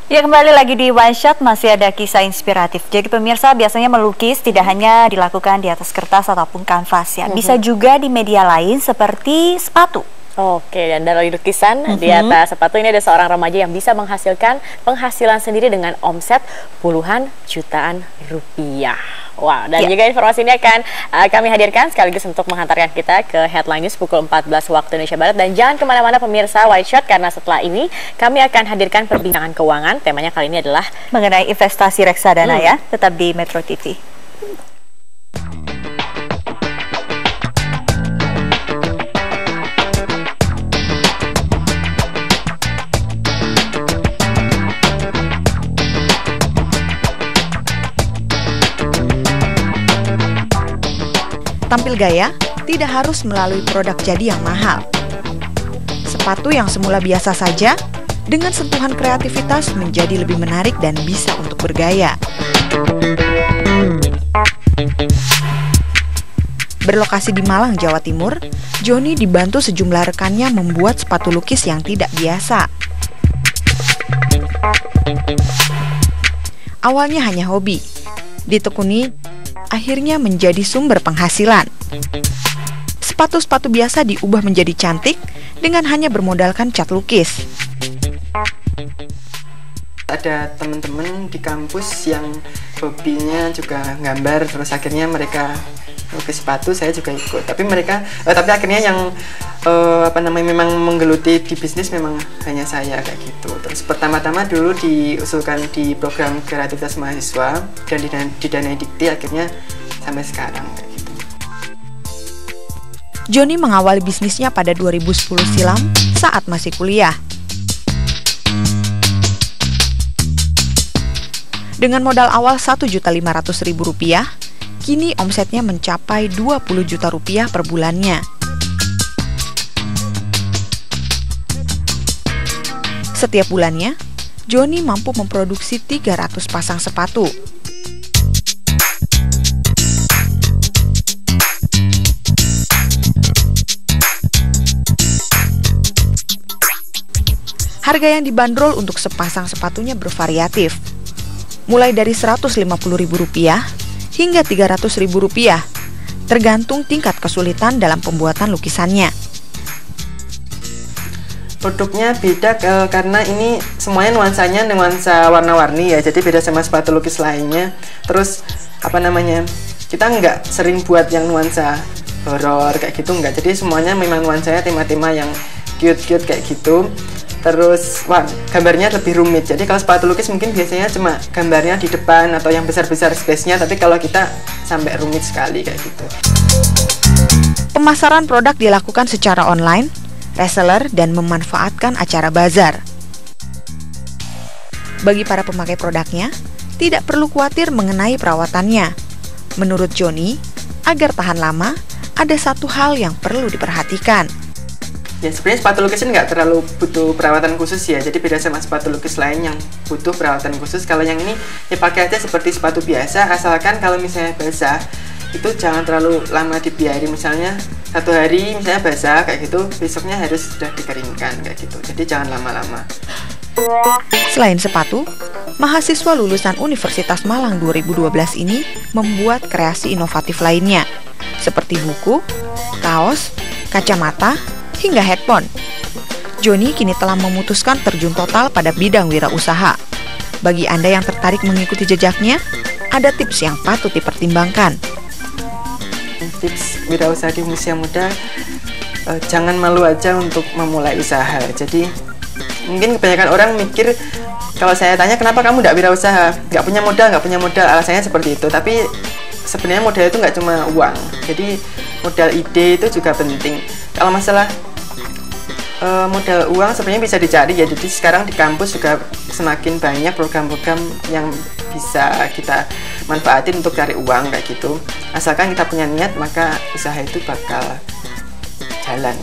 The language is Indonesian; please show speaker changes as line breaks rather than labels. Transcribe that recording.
Ya, kembali lagi di One Shot, masih ada kisah inspiratif. Jadi pemirsa, biasanya melukis tidak hanya dilakukan di atas kertas ataupun kanvas ya, bisa juga di media lain seperti sepatu.
Oke, dan dari lukisan di atas sepatu ini ada seorang remaja yang bisa menghasilkan penghasilan sendiri dengan omset puluhan jutaan rupiah. Wow, dan juga informasi ini akan kami hadirkan sekaligus untuk menghantarkan kita ke Headline News pukul 14 waktu Indonesia Barat. Dan jangan kemana-mana pemirsa One Shot, karena setelah ini kami akan hadirkan perbincangan keuangan. Temanya kali ini adalah
mengenai investasi reksadana ya, tetap di Metro TV.
Tampil gaya tidak harus melalui produk jadi yang mahal. Sepatu yang semula biasa saja, dengan sentuhan kreativitas menjadi lebih menarik dan bisa untuk bergaya. Berlokasi di Malang, Jawa Timur, Joni dibantu sejumlah rekannya membuat sepatu lukis yang tidak biasa. Awalnya hanya hobi, ditekuni akhirnya menjadi sumber penghasilan. Sepatu-sepatu biasa diubah menjadi cantik dengan hanya bermodalkan cat lukis.
Ada teman-teman di kampus yang hobinya juga gambar, terus akhirnya mereka lukis sepatu, saya juga ikut. Tapi akhirnya yang memang menggeluti di bisnis memang hanya saya kayak gitu. Terus pertama-tama dulu diusulkan di program kreativitas mahasiswa dan didanai Dikti, akhirnya sampai sekarang kayak gitu.
Joni mengawali bisnisnya pada 2010 silam saat masih kuliah. Dengan modal awal Rp1.500.000, kini omsetnya mencapai Rp20 juta per bulannya. Setiap bulannya, Joni mampu memproduksi 300 pasang sepatu. Harga yang dibanderol untuk sepasang sepatunya bervariatif, mulai dari Rp150.000 hingga Rp300.000, tergantung tingkat kesulitan dalam pembuatan lukisannya.
Produknya beda karena ini semuanya nuansa warna-warni ya, jadi beda sama sepatu lukis lainnya. Terus kita nggak sering buat yang nuansa horor kayak gitu, nggak. Jadi semuanya memang nuansanya tema-tema yang cute-cute kayak gitu. Terus gambarnya lebih rumit. Jadi kalau sepatu lukis mungkin biasanya cuma gambarnya di depan atau yang besar-besar space-nya, tapi kalau kita sampai rumit sekali kayak gitu.
Pemasaran produk dilakukan secara online, reseller, dan memanfaatkan acara bazar. Bagi para pemakai produknya, tidak perlu khawatir mengenai perawatannya. Menurut Joni, agar tahan lama, ada satu hal yang perlu diperhatikan.
Ya, sebenarnya sepatu lukis ini nggak terlalu butuh perawatan khusus ya, jadi beda sama sepatu lukis lain yang butuh perawatan khusus. Kalau yang ini ya pakai aja seperti sepatu biasa, asalkan kalau misalnya basah, itu jangan terlalu lama dibiarin. Misalnya 1 hari misalnya basah kayak gitu, besoknya harus sudah dikeringkan kayak gitu, jadi jangan lama-lama.
Selain sepatu, mahasiswa lulusan Universitas Malang 2012 ini membuat kreasi inovatif lainnya, seperti buku, kaos, kacamata, hingga headphone. Joni kini telah memutuskan terjun total pada bidang wirausaha. Bagi Anda yang tertarik mengikuti jejaknya, ada tips yang patut dipertimbangkan.
Tips wirausaha di usia muda, jangan malu aja untuk memulai usaha. Jadi mungkin kebanyakan orang mikir, kalau saya tanya kenapa kamu nggak wirausaha, nggak punya modal, alasannya seperti itu. Tapi sebenarnya modal itu nggak cuma uang, jadi modal ide itu juga penting. Kalau masalah modal uang sebenarnya bisa dicari ya, jadi sekarang di kampus juga semakin banyak program-program yang bisa kita manfaatin untuk cari uang kayak gitu. Asalkan kita punya niat, maka usaha itu bakal jalan.